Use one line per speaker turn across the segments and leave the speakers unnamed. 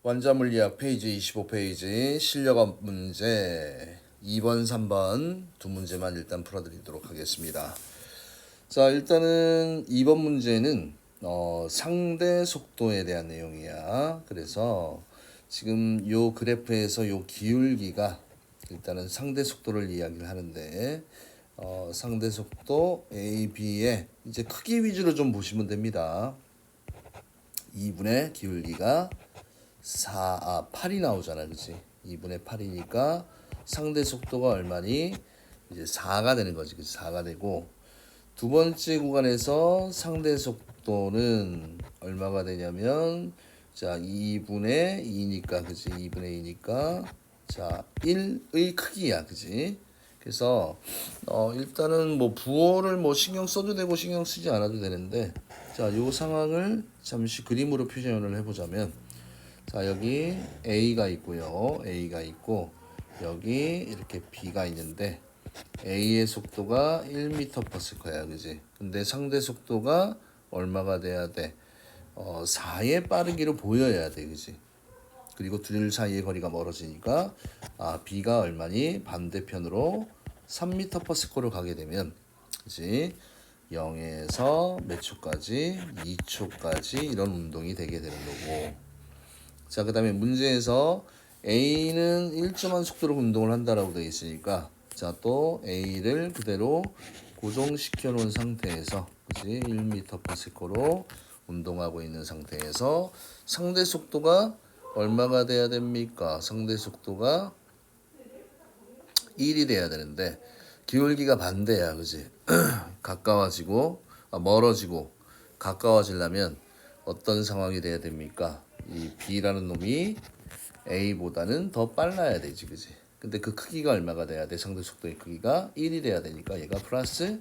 원자물리학 페이지 25페이지 실력업 문제 2번, 3번 두 문제만 일단 풀어드리도록 하겠습니다. 자, 일단은 2번 문제는 상대 속도에 대한 내용이야. 그래서 지금 요 그래프에서 요 기울기가 일단은 상대 속도를 이야기를 하는데 상대 속도 A, B의 이제 크기 위주로 좀 보시면 됩니다. 2분의 기울기가 8이 나오잖아, 그치? 2분의 8이니까 상대 속도가 얼마니? 이제 4가 되는 거지, 그치? 4가 되고 두 번째 구간에서 상대 속도는 얼마가 되냐면 자 2분의 2니까 그치? 2분의 2니까 자 1의 크기야, 그치? 그래서 일단은 뭐 부호를 뭐 신경 써도 되고 신경 쓰지 않아도 되는데 자 요 상황을 잠시 그림으로 표현을 해보자면 자 여기 A가 있고요. A가 있고 여기 이렇게 B가 있는데 A의 속도가 1m/s야, 그지? 근데 상대 속도가 얼마가 돼야 돼? 4의 빠르기로 보여야 돼, 그지? 그리고 둘 사이의 거리가 멀어지니까 B가 얼마니? 반대편으로 3m/s로 가게 되면 그지? 0에서 몇 초까지? 2초까지 이런 운동이 되게 되는 거고 자, 그 다음에 문제에서 A는 일정한 속도로 운동을 한다라고 되어 있으니까 자, 또 A를 그대로 고정시켜 놓은 상태에서 그지? 1m/s로 운동하고 있는 상태에서 상대 속도가 얼마가 돼야 됩니까? 상대 속도가 1이 돼야 되는데 기울기가 반대야, 그지? 가까워지고 멀어지고 가까워지려면 어떤 상황이 돼야 됩니까? 이 B라는 놈이 A보다는 더 빨라야 되지, 그지? 근데 그 크기가 얼마가 돼야 돼? 상대 속도의 크기가 1이 돼야 되니까 얘가 플러스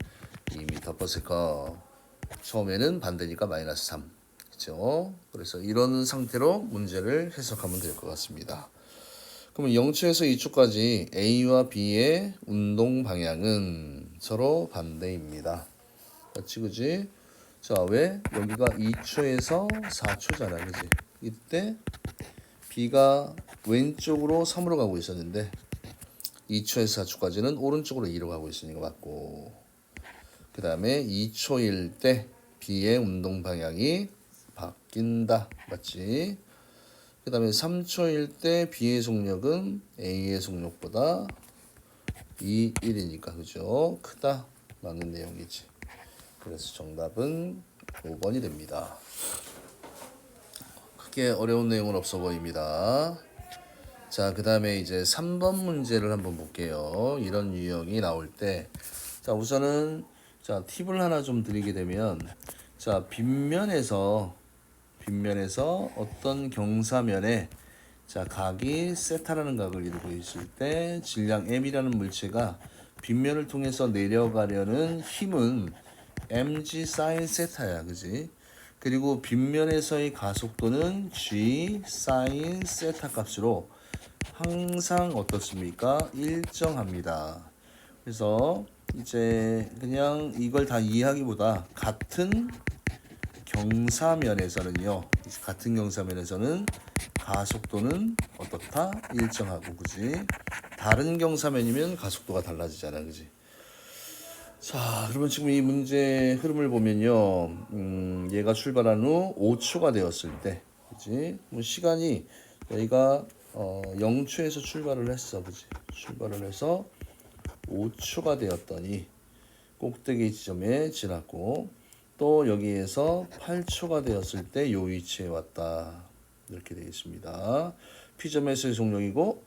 2m/s. 처음에는 반대니까 마이너스 3. 그렇죠? 그래서 이런 상태로 문제를 해석하면 될 것 같습니다. 그러면 0초에서 2초까지 A와 B의 운동 방향은 서로 반대입니다. 맞지, 그지? 자, 왜? 여기가 2초에서 4초잖아, 그지? 이때 B가 왼쪽으로 3으로 가고 있었는데 2초에서 4초까지는 오른쪽으로 2로 가고 있으니까 맞고 그 다음에 2초일 때 B의 운동 방향이 바뀐다. 맞지? 그 다음에 3초일 때 B의 속력은 A의 속력보다 1이니까 그죠? 크다. 맞는 내용이지. 그래서 정답은 5번이 됩니다. 크게 어려운 내용은 없어 보입니다. 자, 그 다음에 이제 3번 문제를 한번 볼게요. 이런 유형이 나올 때 자, 우선은 자, 팁을 하나 좀 드리게 되면 자, 빗면에서 어떤 경사면에 자, 각이 세타라는 각을 이루고 있을 때 질량 m이라는 물체가 빗면을 통해서 내려가려는 힘은 mg sin 세타야, 그지? 그리고 빗면에서의 가속도는 g sin 세타 값으로 항상 어떻습니까? 일정합니다. 그래서 이제 그냥 이걸 다 이해하기보다 같은 경사면에서는요, 같은 경사면에서는 가속도는 어떻다? 일정하고, 그지? 다른 경사면이면 가속도가 달라지잖아, 그지? 자, 그러면 지금 이 문제 흐름을 보면요, 얘가 출발한 후 5초가 되었을 때, 그지? 뭐 시간이 여기가 0초에서 출발을 했어, 그지? 출발을 해서 5초가 되었더니 꼭대기 지점에 지났고 또 여기에서 8초가 되었을 때 요 위치에 왔다. 이렇게 되어 있습니다. P점에서의 속력이고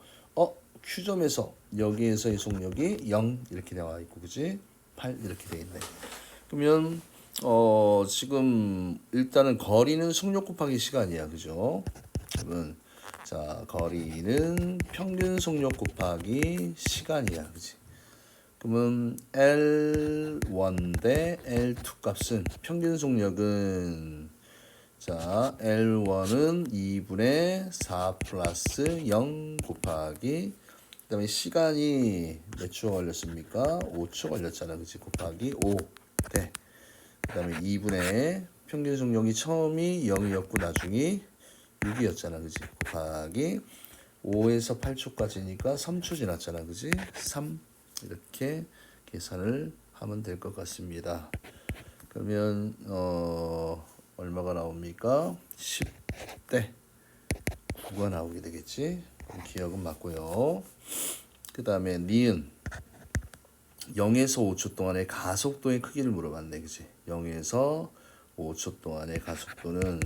Q점에서 여기에서의 속력이 0 이렇게 나와 있고 그지? 8 이렇게 되어 있네. 그러면 지금 일단은 거리는 속력 곱하기 시간이야. 그죠? 그러면 자, 거리는 평균 속력 곱하기 시간이야. 그지? 그러면 L1 대 L2 값은 평균 속력은 자 L1은 2분의 4 플러스 0 곱하기 그 다음에 시간이 몇 초 걸렸습니까? 5초 걸렸잖아, 그치? 곱하기 5 대 그 다음에 2분의 평균 속력이 처음이 0이었고 나중이 6이었잖아, 그지? 곱하기 5에서 8초까지니까 3초 지났잖아, 그지? 3 이렇게 계산을 하면 될 것 같습니다. 그러면 얼마가 나옵니까? 10대 9가 나오게 되겠지. 기억은 맞고요. 그 다음에 니은 0에서 5초 동안의 가속도의 크기를 물어봤네, 그지? 0에서 5초 동안의 가속도는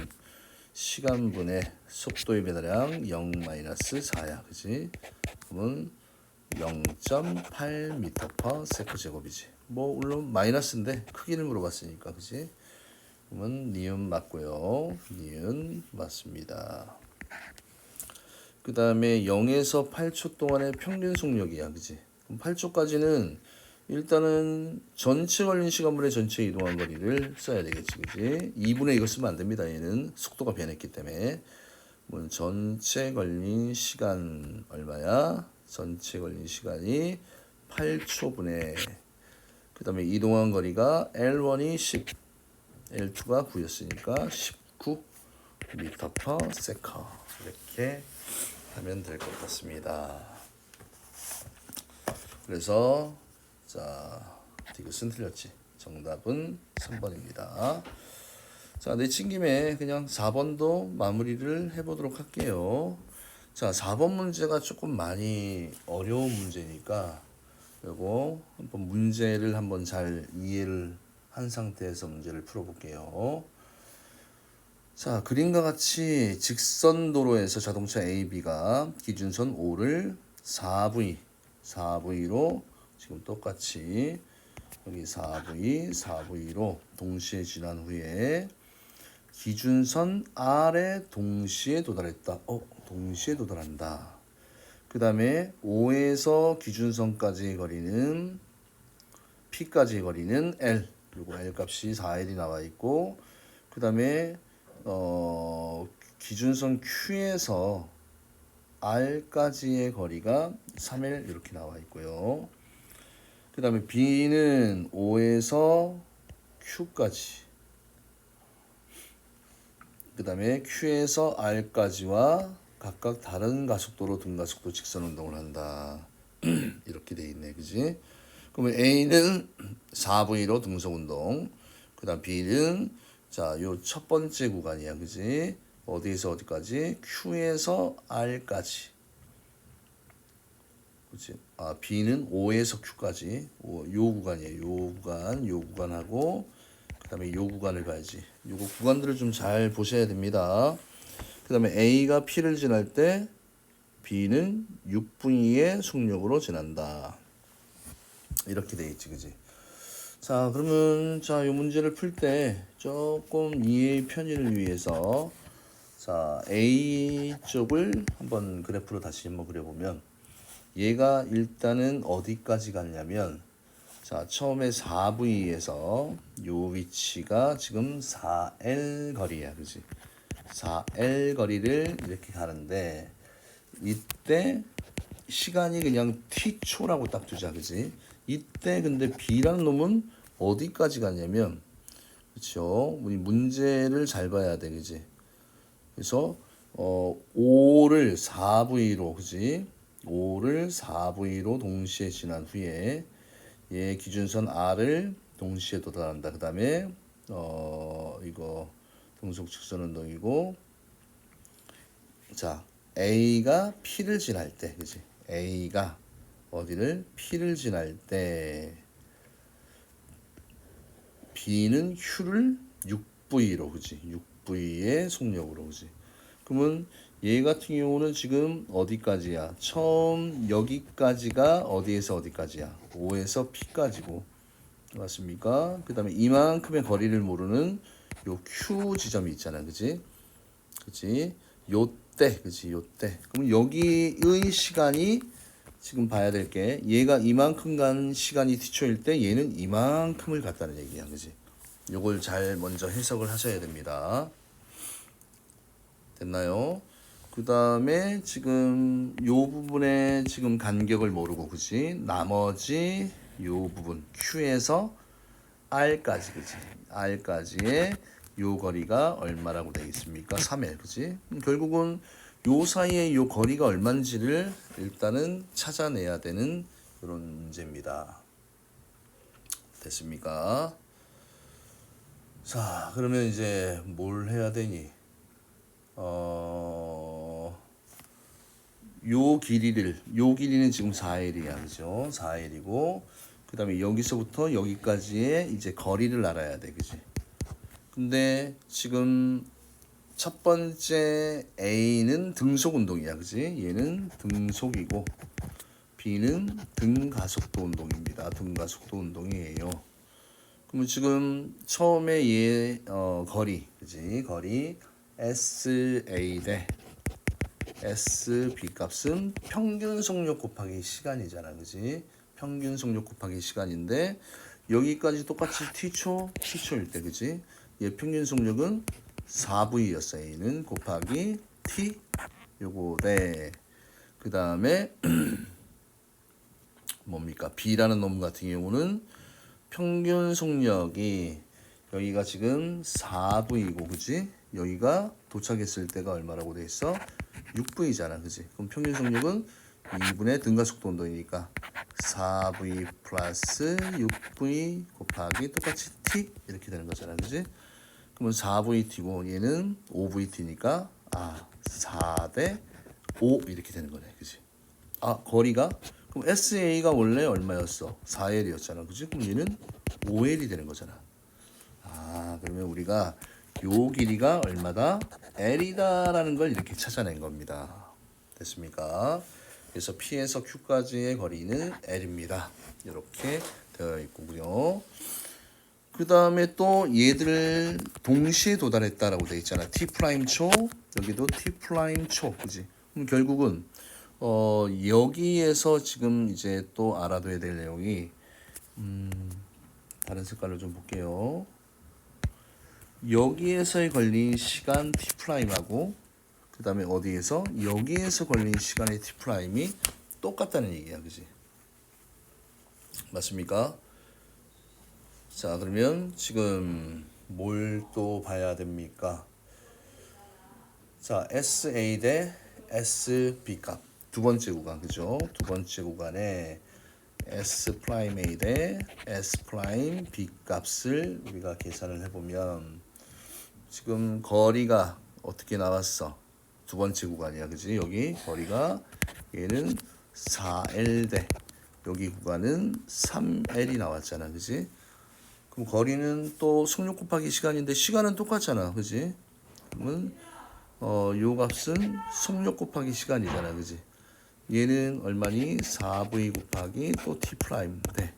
시간분의 속도의 변화량 0-4야, 그지? 그러면 0.8m/s 제곱이지. 뭐 물론 마이너스인데 크기를 물어봤으니까, 그지? 그러면 니은 맞고요. 니은 맞습니다. 그 다음에 0에서 8초 동안의 평균 속력이야, 그지? 그럼 8초까지는 일단은 전체 걸린 시간분의 전체 이동한 거리를 써야 되겠지, 그지? 2분의 이거 쓰면 안 됩니다. 얘는 속도가 변했기 때문에. 전체 걸린 시간 얼마야? 전체 걸린 시간이 8초분의 그 다음에 이동한 거리가 L1이 10, L2가 9였으니까 19m/s 이렇게 하면 될 것 같습니다. 그래서 자, 이것은 틀렸지. 정답은 3번입니다. 자, 내친 김에 그냥 4번도 마무리를 해보도록 할게요. 자, 4번 문제가 조금 많이 어려운 문제니까 요거 한번 문제를 한번 잘 이해를 한 상태에서 문제를 풀어볼게요. 자, 그림과 같이 직선 도로에서 자동차 AB가 기준선 5를 4V로 지금 똑같이 여기 4V로 동시에 지난 후에 기준선 R에 동시에 도달했다. 동시에 도달한다. 그 다음에 5에서 기준선까지의 거리는 P까지의 거리는 L, 그리고 L 값이 4L이 나와 있고, 그 다음에 기준선 Q에서 R까지의 거리가 3L 이렇게 나와 있고요. 그 다음에 B는 5에서 Q까지, 그 다음에 Q에서 R까지와 각각 다른 가속도로 등가속도 직선 운동을 한다. 이렇게 돼 있네, 그지? 그러면 A는 4V로 등속 운동, 그 다음 B는 자, 요 첫 번째 구간이야, 그지? 어디에서 어디까지? Q에서 R까지. 그치? B는 5에서 Q까지. 요 구간이에요. 요 구간하고, 그 다음에 요 구간을 봐야지. 요거 구간들을 좀 잘 보셔야 됩니다. 그 다음에 A가 P를 지날 때 B는 6V의 속력으로 지난다. 이렇게 돼 있지, 그지? 자, 그러면 자, 요 문제를 풀 때 조금 이해의 편의를 위해서 자, A 쪽을 한번 그래프로 다시 한번 그려보면 얘가 일단은 어디까지 갔냐면 자, 처음에 4V에서 요 위치가 지금 4L 거리야, 그지? 4L 거리를 이렇게 가는데 이때 시간이 그냥 T초라고 딱 두자, 그지? 이때 근데 B라는 놈은 어디까지 갔냐면, 그렇죠? 우리 문제를 잘 봐야 돼, 그지? 그래서 5를 4V로, 그지? 5를 4V로 동시에 지난 후에 얘 기준선 R을 동시에 도달한다. 그 다음에 이거 등속 직선 운동이고, 자, A가 P를 지날 때, 그지? A가 어디를? P를 지날 때 B는 Q를 6V로, 그지? 6V의 속력으로, 그지? 그러면 얘 같은 경우는 지금 어디까지야? 처음 여기까지가 어디에서 어디까지야? 5에서 P까지고, 맞습니까? 그 다음에 이만큼의 거리를 모르는 요 Q 지점이 있잖아, 그지? 그지? 요때, 그지? 요때. 그럼 여기의 시간이 지금 봐야 될 게 얘가 이만큼 간 시간이 T초일 때 얘는 이만큼을 갔다는 얘기야, 그지? 요걸 잘 먼저 해석을 하셔야 됩니다. 됐나요? 그 다음에 지금 요 부분에 지금 간격을 모르고, 그지? 나머지 요 부분 Q에서 R까지, 그지? R까지의 요 거리가 얼마라고 되어 있습니까? 3L, 그지? 결국은 요 사이에 요 거리가 얼마인지를 일단은 찾아내야 되는 그런 문제입니다. 됐습니까? 자, 그러면 이제 뭘 해야 되니? 요 길이는 지금 4L이야, 그죠? 4L이고, 그 다음에 여기서부터 여기까지의 이제 거리를 알아야 돼, 그지? 근데 지금 첫 번째 A는 등속 운동이야, 그지? 얘는 등속이고, B는 등가속도 운동입니다. 등가속도 운동이에요. 그러면 지금 처음에 얘 거리, 그지? 거리 SA 대 SB 값은 평균 속력 곱하기 시간이잖아, 그지? 평균 속력 곱하기 시간인데 여기까지 똑같이 T초일 때, 그지? 얘 평균 속력은 4V였어. A는 곱하기 T 요거 대. 그 다음에 뭡니까? B라는 놈 같은 경우는 평균 속력이 여기가 지금 4V고, 그지? 여기가 도착했을 때가 얼마라고 돼 있어? 6V잖아, 그지? 그럼 평균 속력은 2분의 등가속도 운동이니까 4V 플러스 6V 곱하기 똑같이 T 이렇게 되는 거잖아, 그지? 그러면 4VT고 얘는 5VT니까 4대 5 이렇게 되는 거네, 그지? 거리가 그럼 SA가 원래 얼마였어? 4L이었잖아, 그지? 그럼 얘는 5L이 되는 거잖아. 그러면 우리가 요 길이가 얼마다? L이다라는 걸 이렇게 찾아낸 겁니다. 됐습니까? 그래서 P에서 Q까지의 거리는 L입니다. 이렇게 되어 있고요. 그 다음에 또 얘들을 동시에 도달했다라고 되어 있잖아. T 프라임 초, 여기도 T 프라임 초, 그지? 그럼 결국은 여기에서 지금 이제 또 알아둬야 될 내용이 다른 색깔로 좀 볼게요. 여기에서의 걸린 시간 t 프라임하고 그 다음에 어디에서 여기에서 걸린 시간의 t 프라임이 똑같다는 얘기야, 그지? 맞습니까? 자, 그러면 지금 뭘 또 봐야 됩니까? 자, SA 대 SB 값 두 번째 구간, 그죠? 두 번째 구간에 S 프라임 A 대 S 프라임 B 값을 우리가 계산을 해보면 지금 거리가 어떻게 나왔어? 두 번째 구간이야, 그지? 여기 거리가 얘는 4L 대 여기 구간은 3L이 나왔잖아, 그지? 그럼 거리는 또 속력 곱하기 시간인데 시간은 똑같잖아, 그지? 그러면 요 값은 속력 곱하기 시간이잖아, 그지? 얘는 얼마니? 4V 곱하기 또 T 프라임 대.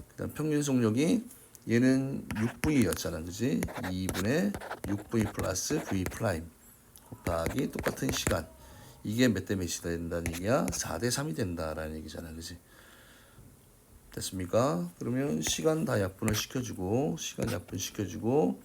그다음 평균 속력이 얘는 6V였잖아, 그지? 2분의 6V 플러스 V 프라임 곱하기 똑같은 시간. 이게 몇 대 몇이 된다는 얘기야? 4대 3이 된다라는 얘기잖아, 그지? 됐습니까? 그러면 시간 다 약분을 시켜주고, 시간 약분 시켜주고,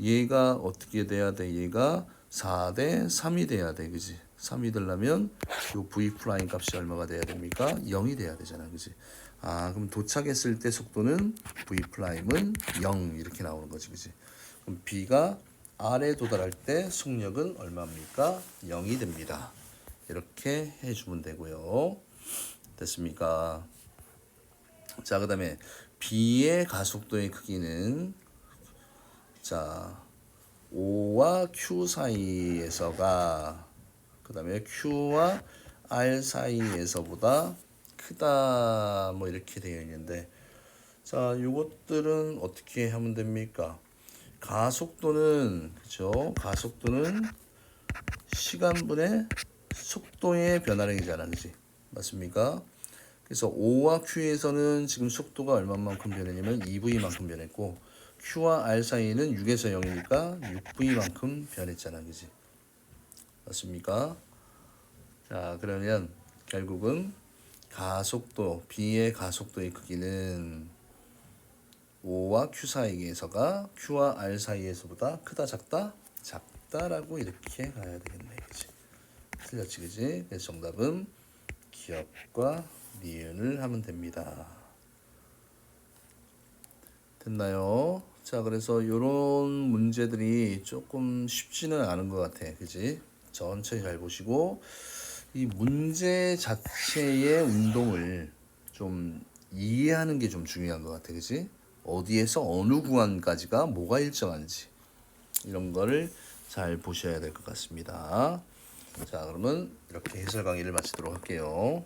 얘가 어떻게 돼야 돼? 얘가 4대 3이 돼야 돼, 그지? 3이 되려면 요 V 프라임 값이 얼마가 돼야 됩니까? 0이 돼야 되잖아, 그지? 그럼 도착했을 때 속도는 V 프라임은 0 이렇게 나오는 거지, 그지? 그럼 B가 R에 도달할 때 속력은 얼마입니까? 0이 됩니다. 이렇게 해주면 되고요. 됐습니까? 자, 그 다음에 B의 가속도의 크기는 자 O와 Q 사이에서가 그 다음에 Q와 R 사이에서보다 크다 뭐 이렇게 되어 있는데 자 요것들은 어떻게 하면 됩니까? 가속도는 그죠? 가속도는 시간분의 속도의 변화량이잖아, 그지? 맞습니까? 그래서 O와 Q에서는 지금 속도가 얼마만큼 변했냐면 2V만큼 변했고 Q와 R 사이는 6에서 0이니까 6V만큼 변했잖아, 그지? 맞습니까? 자, 그러면 결국은 가속도 B의 가속도의 크기는 O와 Q 사이에서가 Q와 R 사이에서보다 크다, 작다? 작다라고 이렇게 가야 되겠네, 그지? 틀렸지, 그지? 그래서 정답은 기억과 니은을 하면 됩니다. 됐나요? 자, 그래서 요런 문제들이 조금 쉽지는 않은 것 같아. 그지? 천천히 잘 보시고, 이 문제 자체의 운동을 좀 이해하는 게 좀 중요한 것 같아. 그지? 어디에서 어느 구간까지가 뭐가 일정한지. 이런 거를 잘 보셔야 될 것 같습니다. 자, 그러면 이렇게 해설 강의를 마치도록 할게요.